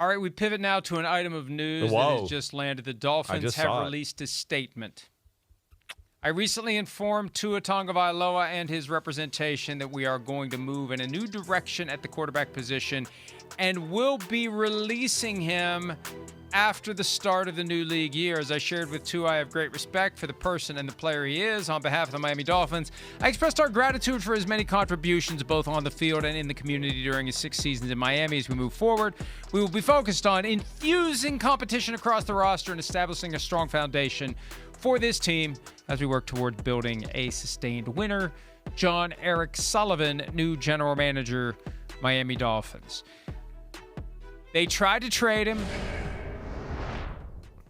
All right, we pivot now to an item of news that has just landed. The Dolphins have released a statement. I recently informed Tua Tagovailoa and his representation that we are going to move in a new direction at the quarterback position and will be releasing him after the start of the new league year. As I shared with Tua, I have great respect for the person and the player he is. On behalf of the Miami Dolphins, I expressed our gratitude for his many contributions both on the field and in the community during his 6 seasons in Miami. As we move forward, we will be focused on infusing competition across the roster and establishing a strong foundation for this team as we work toward building a sustained winner. John Eric Sullivan, new general manager, Miami Dolphins. They tried to trade him.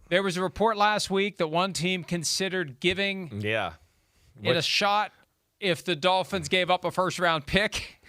There was a report last week that one team considered giving it a shot if the Dolphins gave up a first-round pick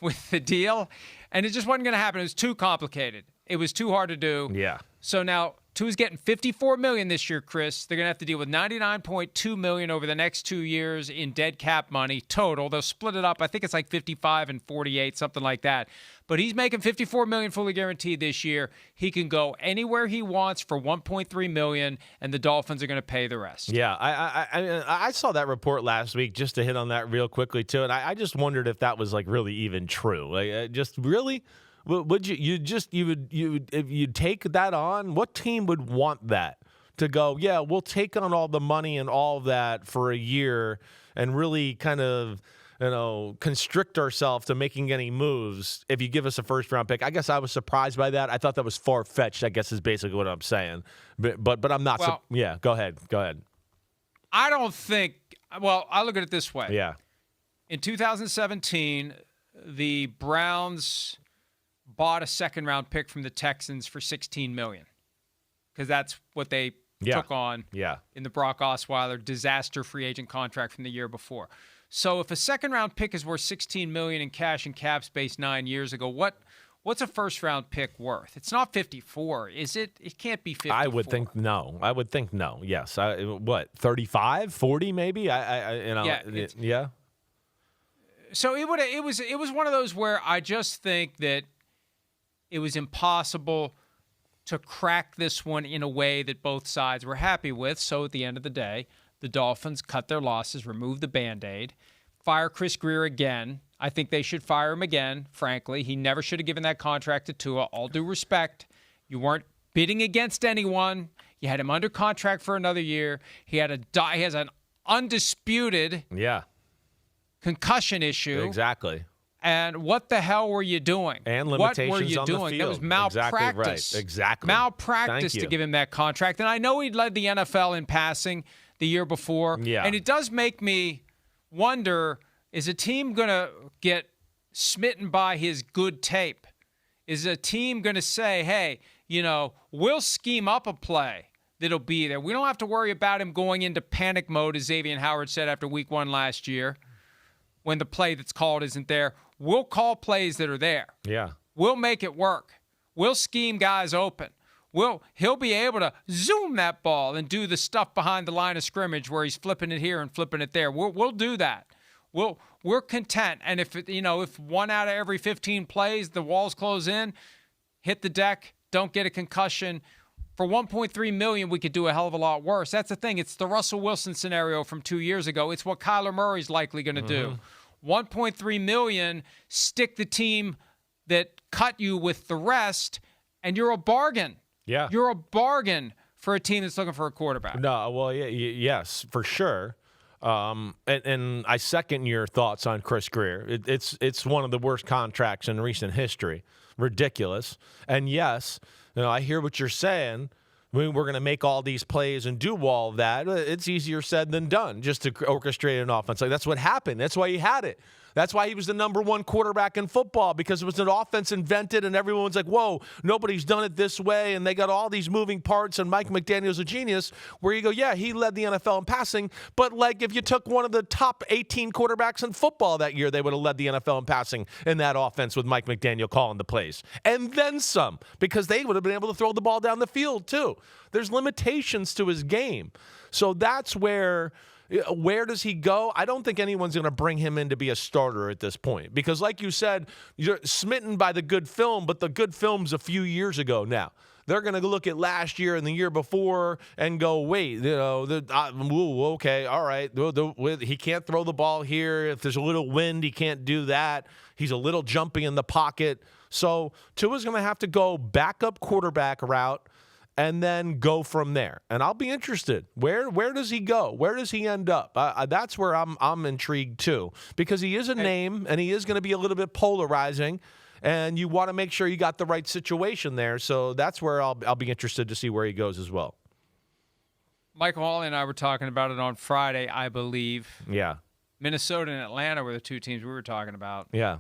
with the deal, and it just wasn't going to happen. It was too complicated. It was too hard to do. Yeah. So now Tua's getting $54 million this year, Chris. They're going to have to deal with $99.2 million over the next 2 years in dead cap money total. They'll split it up. I think it's like 55 and 48, something like that. But he's making $54 million fully guaranteed this year. He can go anywhere he wants for $1.3 million, and the Dolphins are going to pay the rest. Yeah, I saw that report last week, just to hit on that real quickly too, and I just wondered if that was like really even true. Like, just really. Would if you'd take that on? What team would want that to go? Yeah, we'll take on all the money and all of that for a year and really kind of constrict ourselves to making any moves if you give us a first round pick. I guess I was surprised by that. I thought that was far fetched. I guess is basically what I'm saying. But I'm not. Well, yeah, go ahead. I don't think. Well, I look at it this way. Yeah. In 2017, the Browns bought a second-round pick from the Texans for $16 million because that's what they took on in the Brock Osweiler disaster free agent contract from the year before. So if a second-round pick is worth $16 million in cash and cap space 9 years ago, what's a first-round pick worth? It's not 54, is it? It can't be 54. I would think no. Yes. 35, 40 maybe? Yeah. So it was one of those where I just think that it was impossible to crack this one in a way that both sides were happy with. So at the end of the day, the Dolphins cut their losses, removed the Band-Aid, fire Chris Grier again. I think they should fire him again, frankly. He never should have given that contract to Tua. All due respect, you weren't bidding against anyone. You had him under contract for another year. He has an undisputed concussion issue. Exactly. And what the hell were you doing? And limitations what were you on doing? the field. That was malpractice. Exactly. Malpractice to give him that contract. And I know he led the NFL in passing the year before. Yeah. And it does make me wonder, is a team going to get smitten by his good tape? Is a team going to say, hey, we'll scheme up a play that'll be there. We don't have to worry about him going into panic mode, as Xavier Howard said after week 1 last year, when the play that's called isn't there. We'll call plays that are there. Yeah. We'll make it work. We'll scheme guys open. He'll be able to zoom that ball and do the stuff behind the line of scrimmage where he's flipping it here and flipping it there. We'll do that. We're content. And if 1 out of every 15 plays, the walls close in, hit the deck, don't get a concussion, for $1.3 million, we could do a hell of a lot worse. That's the thing. It's the Russell Wilson scenario from 2 years ago. It's what Kyler Murray's likely going to do. $1.3 million, stick the team that cut you with the rest, and you're a bargain. Yeah. You're a bargain for a team that's looking for a quarterback. No, well, yes, for sure. And I second your thoughts on Chris Grier. It's one of the worst contracts in recent history. Ridiculous. And yes, I hear what you're saying. We're going to make all these plays and do all of that. It's easier said than done just to orchestrate an offense. Like, that's what happened. That's why he had it. That's why he was the number 1 quarterback in football, because it was an offense invented and everyone's like, whoa, nobody's done it this way. And they got all these moving parts and Mike McDaniel's a genius, where you go, yeah, he led the NFL in passing. But like if you took one of the top 18 quarterbacks in football that year, they would have led the NFL in passing in that offense with Mike McDaniel calling the plays. And then some, because they would have been able to throw the ball down the field too. There's limitations to his game. So that's where Where does he go? I don't think anyone's going to bring him in to be a starter at this point because, like you said, you're smitten by the good film, but the good film's a few years ago now. They're going to look at last year and the year before and go, wait, okay, all right. He can't throw the ball here. If there's a little wind, he can't do that. He's a little jumpy in the pocket. So Tua's going to have to go backup quarterback route and then go from there. And I'll be interested. Where does he go? Where does he end up? That's where I'm intrigued too, because he is a name and he is going to be a little bit polarizing, and you want to make sure you got the right situation there. So that's where I'll be interested to see where he goes as well. Michael Hawley and I were talking about it on Friday, I believe. Yeah. Minnesota and Atlanta were the two teams we were talking about. Yeah.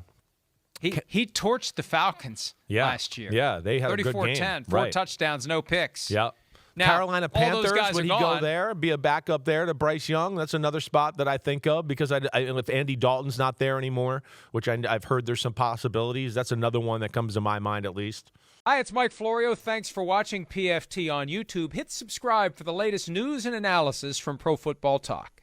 He torched the Falcons last year. Yeah, they had a good game. 34-10, 4 touchdowns, no picks. Yep. Now, Carolina Panthers, would he gone. go there, be a backup there to Bryce Young? That's another spot that I think of because if Andy Dalton's not there anymore, which I've heard there's some possibilities, that's another one that comes to my mind at least. Hi, it's Mike Florio. Thanks for watching PFT on YouTube. Hit subscribe for the latest news and analysis from Pro Football Talk.